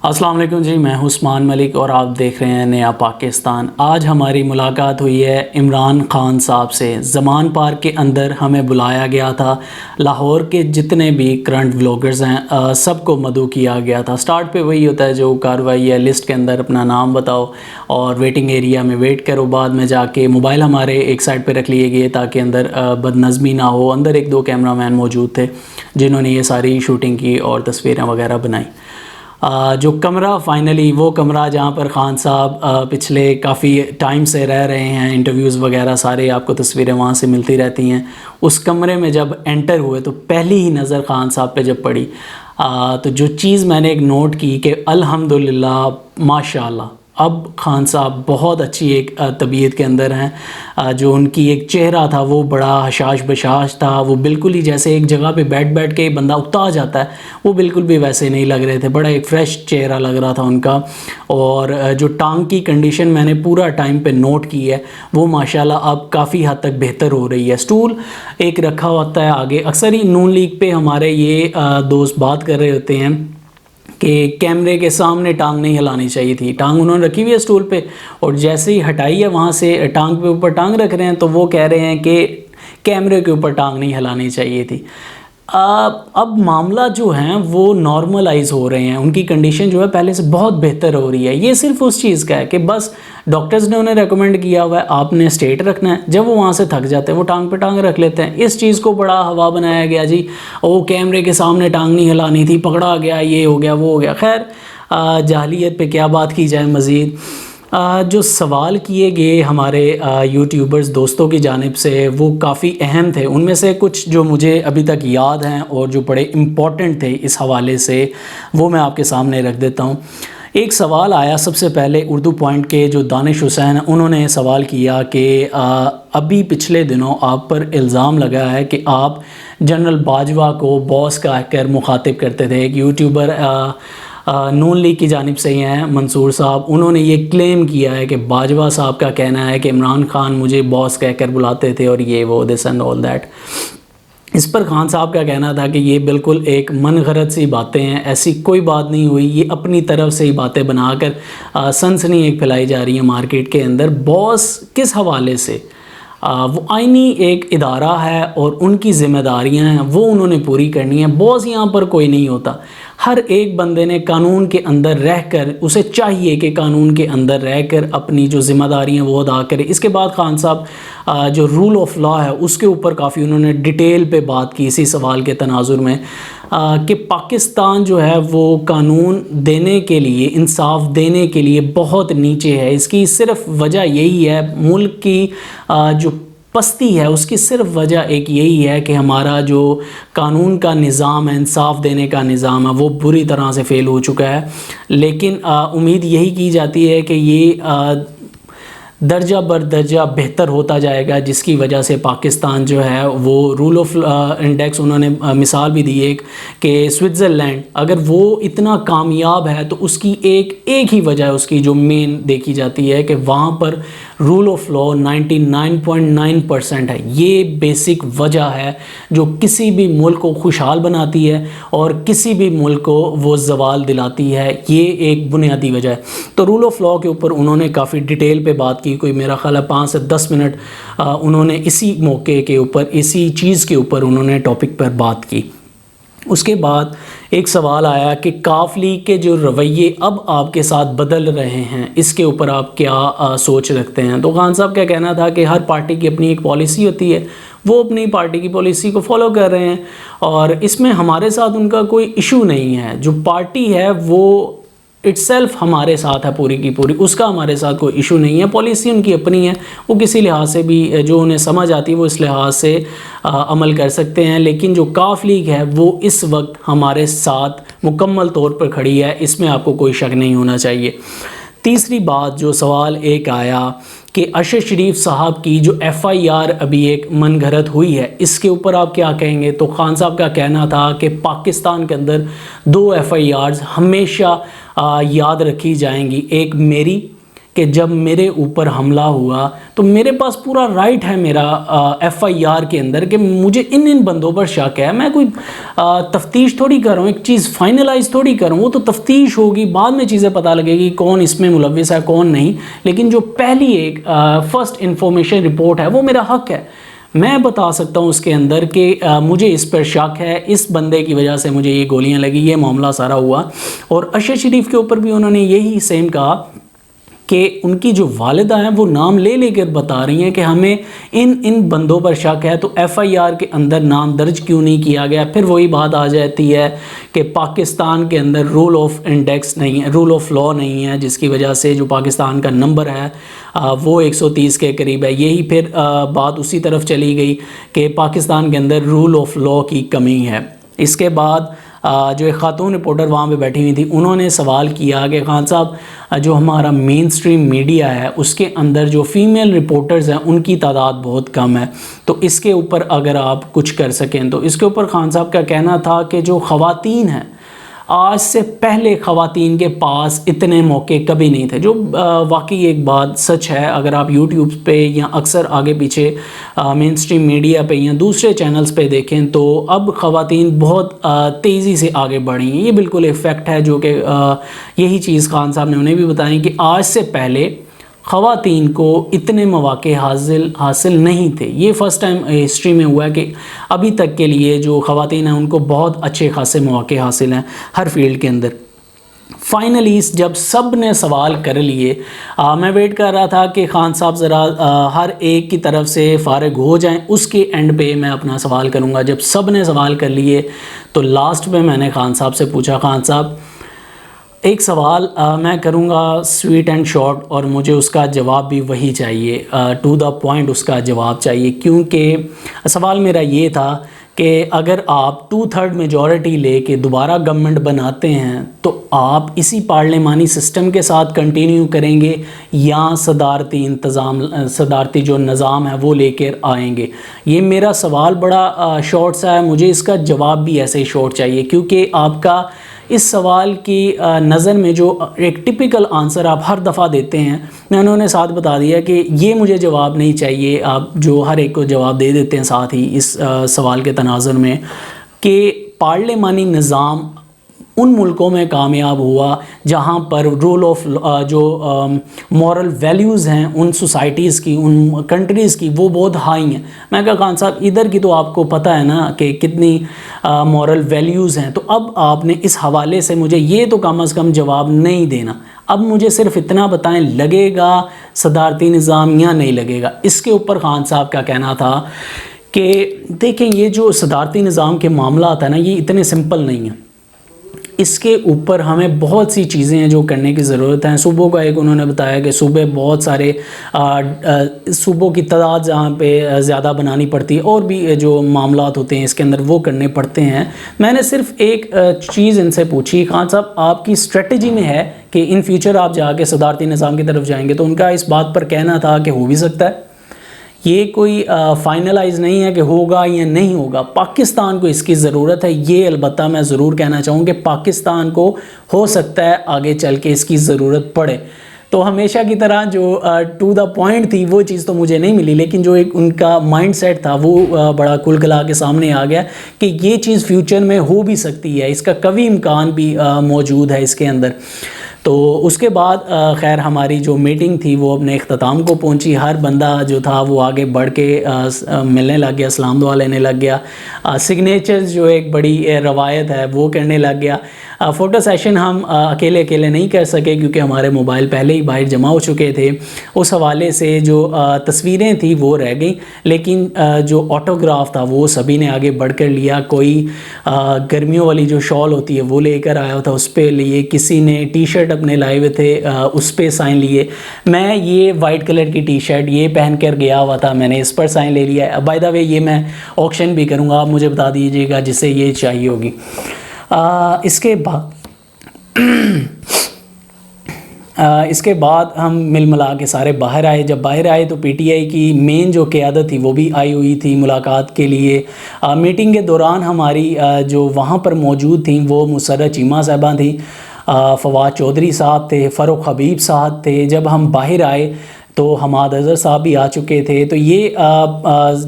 السلام علیکم جی، میں عثمان ملک اور آپ دیکھ رہے ہیں نیا پاکستان۔ آج ہماری ملاقات ہوئی ہے عمران خان صاحب سے۔ زمان پارک کے اندر ہمیں بلایا گیا تھا، لاہور کے جتنے بھی کرنٹ ولاگرز ہیں سب کو مدعو کیا گیا تھا۔ سٹارٹ پہ وہی ہوتا ہے جو کارروائی ہے، لسٹ کے اندر اپنا نام بتاؤ اور ویٹنگ ایریا میں ویٹ کرو، بعد میں جا کے موبائل ہمارے ایک سائڈ پہ رکھ لیے گئے تاکہ اندر بد نظمی نہ ہو۔ اندر ایک دو کیمرہ مین موجود تھے جنہوں نے یہ ساری شوٹنگ کی اور تصویریں وغیرہ بنائی۔ جو کمرہ فائنلی وہ کمرہ جہاں پر خان صاحب پچھلے کافی ٹائم سے رہ رہے ہیں، انٹرویوز وغیرہ سارے آپ کو تصویریں وہاں سے ملتی رہتی ہیں، اس کمرے میں جب انٹر ہوئے تو پہلی ہی نظر خان صاحب پہ جب پڑی تو جو چیز میں نے ایک نوٹ کی کہ الحمدللہ ماشاءاللہ اب خان صاحب بہت اچھی ایک طبیعت کے اندر ہیں۔ جو ان کی ایک چہرہ تھا وہ بڑا حشاش بشاش تھا، وہ بالکل ہی جیسے ایک جگہ پہ بیٹھ کے بندہ اکتا جاتا ہے، وہ بالکل بھی ویسے نہیں لگ رہے تھے، بڑا ایک فریش چہرہ لگ رہا تھا ان کا۔ اور جو ٹانگ کی کنڈیشن میں نے پورا ٹائم پہ نوٹ کی ہے وہ ماشاءاللہ اب کافی حد تک بہتر ہو رہی ہے۔ سٹول ایک رکھا ہوتا ہے آگے، اکثر ہی نون لیگ پہ ہمارے یہ دوست بات کر رہے ہوتے ہیں کہ کیمرے کے سامنے ٹانگ نہیں ہلانی چاہیے تھی، ٹانگ انہوں نے رکھی ہوئی ہے سٹول پہ اور جیسے ہی ہٹائی ہے وہاں سے ٹانگ پہ اوپر ٹانگ رکھ رہے ہیں تو وہ کہہ رہے ہیں کہ کیمرے کے اوپر ٹانگ نہیں ہلانی چاہیے تھی۔ اب معاملہ جو ہیں وہ نارملائز ہو رہے ہیں، ان کی کنڈیشن جو ہے پہلے سے بہت بہتر ہو رہی ہے۔ یہ صرف اس چیز کا ہے کہ بس ڈاکٹرز نے انہیں ریکمینڈ کیا ہوا ہے آپ نے اسٹیٹ رکھنا ہے، جب وہ وہاں سے تھک جاتے ہیں وہ ٹانگ پہ ٹانگ رکھ لیتے ہیں۔ اس چیز کو بڑا ہوا بنایا گیا جی، وہ کیمرے کے سامنے ٹانگ نہیں ہلانی تھی، پکڑا گیا، یہ ہو گیا وہ ہو گیا۔ خیر جاہلیت پہ کیا بات کی جائے مزید۔ جو سوال کیے گئے ہمارے یوٹیوبرز دوستوں کی جانب سے وہ کافی اہم تھے، ان میں سے کچھ جو مجھے ابھی تک یاد ہیں اور جو بڑے امپورٹنٹ تھے اس حوالے سے وہ میں آپ کے سامنے رکھ دیتا ہوں۔ ایک سوال آیا سب سے پہلے اردو پوائنٹ کے جو دانش حسین ہیں، انہوں نے سوال کیا کہ ابھی پچھلے دنوں آپ پر الزام لگا ہے کہ آپ جنرل باجوہ کو باس کہہ کر مخاطب کرتے تھے۔ ایک یوٹیوبر نون لیگ کی جانب سے ہی ہیں منصور صاحب، انہوں نے یہ کلیم کیا ہے کہ باجوہ صاحب کا کہنا ہے کہ عمران خان مجھے باس کہہ کر بلاتے تھے اور یہ وہ دس اینڈ آل دیٹ۔ اس پر خان صاحب کا کہنا تھا کہ یہ بالکل ایک من گھڑت سی باتیں ہیں، ایسی کوئی بات نہیں ہوئی، یہ اپنی طرف سے ہی باتیں بنا کر سنسنی ایک پھیلائی جا رہی ہے مارکیٹ کے اندر۔ باس کس حوالے سے؟ وہ آئینی ایک ادارہ ہے اور ان کی ذمہ داریاں ہیں وہ انہوں نے پوری کرنی ہے۔ باس یہاں پر کوئی نہیں ہوتا، ہر ایک بندے نے قانون کے اندر رہ کر اسے چاہیے کہ قانون کے اندر رہ کر اپنی جو ذمہ داریاں وہ ادا کرے۔ اس کے بعد خان صاحب جو رول آف لا ہے اس کے اوپر کافی انہوں نے ڈیٹیل پہ بات کی اسی سوال کے تناظر میں کہ پاکستان جو ہے وہ قانون دینے کے لیے، انصاف دینے کے لیے بہت نیچے ہے۔ اس کی صرف وجہ یہی ہے، ملک کی جو پستی ہے اس کی صرف وجہ ایک یہی ہے کہ ہمارا جو قانون کا نظام ہے، انصاف دینے کا نظام ہے وہ بری طرح سے فیل ہو چکا ہے۔ لیکن امید یہی کی جاتی ہے کہ یہ درجہ بر درجہ بہتر ہوتا جائے گا، جس کی وجہ سے پاکستان جو ہے وہ رول آف انڈیکس، انہوں نے مثال بھی دی ایک کہ سوئٹزرلینڈ اگر وہ اتنا کامیاب ہے تو اس کی ایک ہی وجہ ہے، اس کی جو مین دیکھی جاتی ہے کہ وہاں پر رول آف لا 99.9% ہے۔ یہ بیسک وجہ ہے جو کسی بھی ملک کو خوشحال بناتی ہے اور کسی بھی ملک کو وہ زوال دلاتی ہے، یہ ایک بنیادی وجہ ہے۔ تو رول آف لا کے اوپر انہوں نے کافی ڈیٹیل پہ بات کی، کوئی میرا خیال ہے 5 سے 10 منٹ انہوں نے اسی موقع کے اوپر، اسی چیز کے اوپر انہوں نے ٹاپک پر بات کی۔ اس کے بعد ایک سوال آیا کہ کاف لیگ کے جو رویے اب آپ کے ساتھ بدل رہے ہیں اس کے اوپر آپ کیا سوچ رکھتے ہیں؟ تو خان صاحب کا کہنا تھا کہ ہر پارٹی کی اپنی ایک پالیسی ہوتی ہے، وہ اپنی پارٹی کی پالیسی کو فالو کر رہے ہیں اور اس میں ہمارے ساتھ ان کا کوئی ایشو نہیں ہے۔ جو پارٹی ہے وہ اٹ سیلف ہمارے ساتھ ہے پوری کی پوری، اس کا ہمارے ساتھ کوئی ایشو نہیں ہے، پالیسی ان کی اپنی ہے، وہ کسی لحاظ سے بھی جو انہیں سمجھ آتی ہے وہ اس لحاظ سے عمل کر سکتے ہیں۔ لیکن جو کاف لیگ ہے وہ اس وقت ہمارے ساتھ مکمل طور پر کھڑی ہے، اس میں آپ کو کوئی شک نہیں ہونا چاہیے۔ تیسری بات جو سوال ایک آیا کہ ارشد شریف صاحب کی جو FIR ابھی ایک من گھڑت ہوئی ہے اس کے اوپر آپ کیا کہیں گے؟ تو خان صاحب کا کہنا تھا کہ پاکستان کے اندر 2 FIRs ہمیشہ یاد رکھی جائیں گی، ایک میری کہ جب میرے اوپر حملہ ہوا تو میرے پاس پورا رائٹ ہے میرا FIR کے اندر کہ مجھے ان بندوں پر شک ہے. میں کوئی تفتیش تھوڑی کر رہا ہوں, ایک چیز فائنلائز تھوڑی کر رہا ہوں, وہ تو تفتیش ہوگی, بعد میں چیزیں پتہ لگے گی کون اس میں ملوث ہے کون نہیں, لیکن جو پہلی ایک فرسٹ انفارمیشن رپورٹ ہے وہ میرا حق ہے. میں بتا سکتا ہوں اس کے اندر کہ مجھے اس پر شک ہے, اس بندے کی وجہ سے مجھے یہ گولیاں لگی, یہ معاملہ سارا ہوا. اور ارشد شریف کے اوپر بھی انہوں نے یہی سیم کہا کہ ان کی جو والدہ ہیں وہ نام لے لے کر بتا رہی ہیں کہ ہمیں ان بندوں پر شک ہے, تو FIR کے اندر نام درج کیوں نہیں کیا گیا. پھر وہی بات آ جاتی ہے کہ پاکستان کے اندر رول آف انڈیکس نہیں ہے, رول آف لا نہیں ہے, جس کی وجہ سے جو پاکستان کا نمبر ہے وہ 130 کے قریب ہے. یہی پھر بات اسی طرف چلی گئی کہ پاکستان کے اندر رول آف لا کی کمی ہے. اس کے بعد جو ایک خاتون رپورٹر وہاں پہ بیٹھی ہوئی تھی, انہوں نے سوال کیا کہ خان صاحب جو ہمارا مین سٹریم میڈیا ہے اس کے اندر جو فیمیل رپورٹرز ہیں ان کی تعداد بہت کم ہے, تو اس کے اوپر اگر آپ کچھ کر سکیں. تو اس کے اوپر خان صاحب کا کہنا تھا کہ جو خواتین ہیں, آج سے پہلے خواتین کے پاس اتنے موقع کبھی نہیں تھے, جو واقعی ایک بات سچ ہے. اگر آپ یوٹیوب پہ یا اکثر آگے پیچھے مین سٹریم میڈیا پہ یا دوسرے چینلز پہ دیکھیں تو اب خواتین بہت تیزی سے آگے بڑھی ہیں. یہ بالکل ایک فیکٹ ہے جو کہ یہی چیز خان صاحب نے انہیں بھی بتائی کہ آج سے پہلے خواتین کو اتنے مواقع حاصل نہیں تھے. یہ فرسٹ ٹائم ہسٹری میں ہوا ہے کہ ابھی تک کے لیے جو خواتین ہیں ان کو بہت اچھے خاصے مواقع حاصل ہیں ہر فیلڈ کے اندر. فائنلی جب سب نے سوال کر لیے, میں ویٹ کر رہا تھا کہ خان صاحب ذرا ہر ایک کی طرف سے فارغ ہو جائیں, اس کے اینڈ پہ میں اپنا سوال کروں گا. جب سب نے سوال کر لیے تو لاسٹ میں نے خان صاحب سے پوچھا, خان صاحب ایک سوال میں کروں گا سویٹ اینڈ شارٹ, اور مجھے اس کا جواب بھی وہی چاہیے, ٹو دا پوائنٹ اس کا جواب چاہیے. کیونکہ سوال میرا یہ تھا کہ اگر آپ 2/3 میجورٹی لے کے دوبارہ گورنمنٹ بناتے ہیں تو آپ اسی پارلیمانی سسٹم کے ساتھ کنٹینیو کریں گے یا صدارتی جو نظام ہے وہ لے کر آئیں گے. یہ میرا سوال بڑا شارٹ سا ہے, مجھے اس کا جواب بھی ایسے ہی شارٹ چاہیے, کیونکہ آپ کا اس سوال کی نظر میں جو ایک ٹپیکل آنسر آپ ہر دفعہ دیتے ہیں, میں انہوں نے ساتھ بتا دیا کہ یہ مجھے جواب نہیں چاہیے. آپ جو ہر ایک کو جواب دے دیتے ہیں ساتھ ہی اس سوال کے تناظر میں کہ پارلیمانی نظام ان ملکوں میں کامیاب ہوا جہاں پر رول آف جو مورل ویلیوز ہیں ان سوسائٹیز کی, ان کنٹریز کی, وہ بہت ہائی ہیں. میں کہا خان صاحب ادھر کی تو آپ کو پتہ ہے نا کہ کتنی مورل ویلیوز ہیں, تو اب آپ نے اس حوالے سے مجھے یہ تو کم از کم جواب نہیں دینا. اب مجھے صرف اتنا بتائیں, لگے گا صدارتی نظام یا نہیں لگے گا. اس کے اوپر خان صاحب کا کہنا تھا کہ دیکھیں یہ جو صدارتی نظام کے معاملات ہیں نا یہ اتنے سمپل نہیں ہیں, اس کے اوپر ہمیں بہت سی چیزیں ہیں جو کرنے کی ضرورت ہیں. صوبوں کا ایک انہوں نے بتایا کہ صوبے بہت سارے صوبوں کی تعداد جہاں پہ زیادہ بنانی پڑتی ہے, اور بھی جو معاملات ہوتے ہیں اس کے اندر وہ کرنے پڑتے ہیں. میں نے صرف ایک چیز ان سے پوچھی, خان صاحب آپ کی اسٹریٹجی میں ہے کہ ان فیوچر آپ جا کے صدارتی نظام کی طرف جائیں گے, تو ان کا اس بات پر کہنا تھا کہ ہو بھی سکتا ہے, یہ کوئی فائنلائز نہیں ہے کہ ہوگا یا نہیں ہوگا. پاکستان کو اس کی ضرورت ہے, یہ البتہ میں ضرور کہنا چاہوں کہ پاکستان کو ہو سکتا ہے آگے چل کے اس کی ضرورت پڑے. تو ہمیشہ کی طرح جو ٹو دا پوائنٹ تھی وہ چیز تو مجھے نہیں ملی, لیکن جو ایک ان کا مائنڈ سیٹ تھا وہ بڑا کھل کھلا کے سامنے آ گیا کہ یہ چیز فیوچر میں ہو بھی سکتی ہے, اس کا قوی امکان بھی موجود ہے اس کے اندر. تو اس کے بعد خیر ہماری جو میٹنگ تھی وہ اپنے اختتام کو پہنچی. ہر بندہ جو تھا وہ آگے بڑھ کے ملنے لگ گیا, سلام دعا لینے لگ گیا. سگنیچرز جو ایک بڑی روایت ہے وہ کرنے لگ گیا. فوٹو سیشن ہم اکیلے نہیں کر سکے کیونکہ ہمارے موبائل پہلے ہی باہر جمع ہو چکے تھے. اس حوالے سے جو تصویریں تھیں وہ رہ گئیں, لیکن جو آٹوگراف تھا وہ سبھی نے آگے بڑھ کر لیا. کوئی گرمیوں والی جو شال ہوتی ہے وہ لے کر آیا تھا, اس پہ لیے. کسی نے ٹی شرٹ اپنے لائے ہوئے تھے اس پہ سائن لیے. میں یہ وائٹ کلر کی ٹی شرٹ یہ پہن کر گیا ہوا تھا, میں نے اس پر سائن لے لیا. بائی دا وے یہ میں آکشن بھی کروں گا, آپ مجھے بتا دیجیے گا جسے یہ چاہیے ہوگی. اس کے بعد ہم مل ملا کے سارے باہر آئے. جب باہر آئے تو پی ٹی آئی کی مین جو قیادت تھی وہ بھی آئی ہوئی تھی ملاقات کے لیے. میٹنگ کے دوران ہماری جو وہاں پر موجود تھیں وہ مسرہ چیمہ صاحبہ تھیں. فواد چودھری صاحب تھے، فاروق حبیب صاحب تھے، جب ہم باہر آئے تو حماد اظہر صاحب بھی آ چکے تھے، تو یہ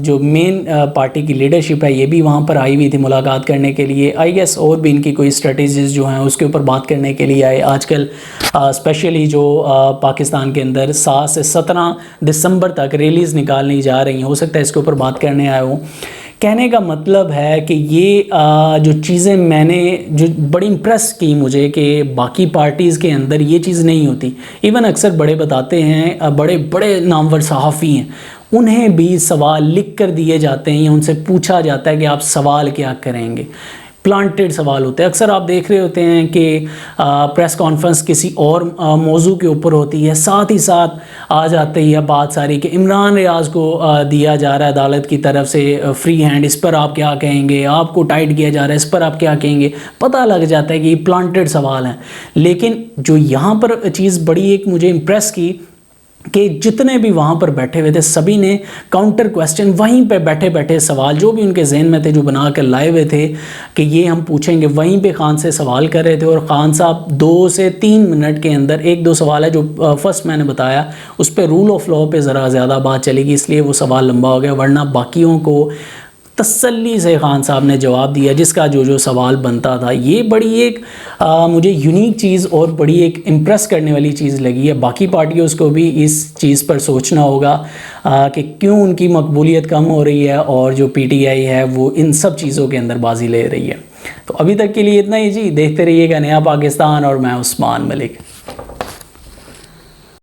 جو مین پارٹی کی لیڈرشپ ہے یہ بھی وہاں پر آئی ہوئی تھی ملاقات کرنے کے لیے، آئی گیس اور بھی ان کی کوئی اسٹریٹجیز جو ہیں اس کے اوپر بات کرنے کے لیے آئے۔ آج کل اسپیشلی جو پاکستان کے اندر 7 سے 17 دسمبر تک ریلیز نکالنی جا رہی ہیں، ہو سکتا ہے اس کے اوپر بات کرنے آئے ہوں۔ کہنے کا مطلب ہے کہ یہ جو چیزیں میں نے جو بڑی امپریس کی مجھے کہ باقی پارٹیز کے اندر یہ چیز نہیں ہوتی، ایون اکثر بڑے بتاتے ہیں، بڑے بڑے نامور صحافی ہیں، انہیں بھی سوال لکھ کر دیے جاتے ہیں، ان سے پوچھا جاتا ہے کہ آپ سوال کیا کریں گے، پلانٹڈ سوال ہوتے ہیں۔ اکثر آپ دیکھ رہے ہوتے ہیں کہ پریس کانفرنس کسی اور موضوع کے اوپر ہوتی ہے، ساتھ ہی ساتھ آ جاتے ہی ہے بات ساری کہ عمران ریاض کو دیا جا رہا ہے عدالت کی طرف سے فری ہینڈ، اس پر آپ کیا کہیں گے، آپ کو ٹائٹ کیا جا رہا ہے، اس پر آپ کیا کہیں گے، پتہ لگ جاتا ہے کہ یہ پلانٹڈ سوال ہیں۔ لیکن جو یہاں پر چیز بڑی ایک مجھے امپریس کی کہ جتنے بھی وہاں پر بیٹھے ہوئے تھے سبھی نے کاؤنٹر کویسچن وہیں پہ بیٹھے بیٹھے سوال جو بھی ان کے ذہن میں تھے جو بنا کر لائے ہوئے تھے کہ یہ ہم پوچھیں گے، وہیں پہ خان سے سوال کر رہے تھے، اور خان صاحب 2 سے 3 منٹ کے اندر 1-2 سوال ہے جو فرسٹ میں نے بتایا اس پہ رول آف لاء پہ ذرا زیادہ بات چلے گی، اس لیے وہ سوال لمبا ہو گیا، ورنہ باقیوں کو تسلی سے خان صاحب نے جواب دیا جس کا جو سوال بنتا تھا۔ یہ بڑی ایک مجھے یونیک چیز اور بڑی ایک امپریس کرنے والی چیز لگی ہے۔ باقی پارٹیوں کو بھی اس چیز پر سوچنا ہوگا کہ کیوں ان کی مقبولیت کم ہو رہی ہے اور جو پی ٹی آئی ہے وہ ان سب چیزوں کے اندر بازی لے رہی ہے۔ تو ابھی تک کے لیے اتنا ہی جی، دیکھتے رہیے گا نیا پاکستان، اور میں عثمان ملک۔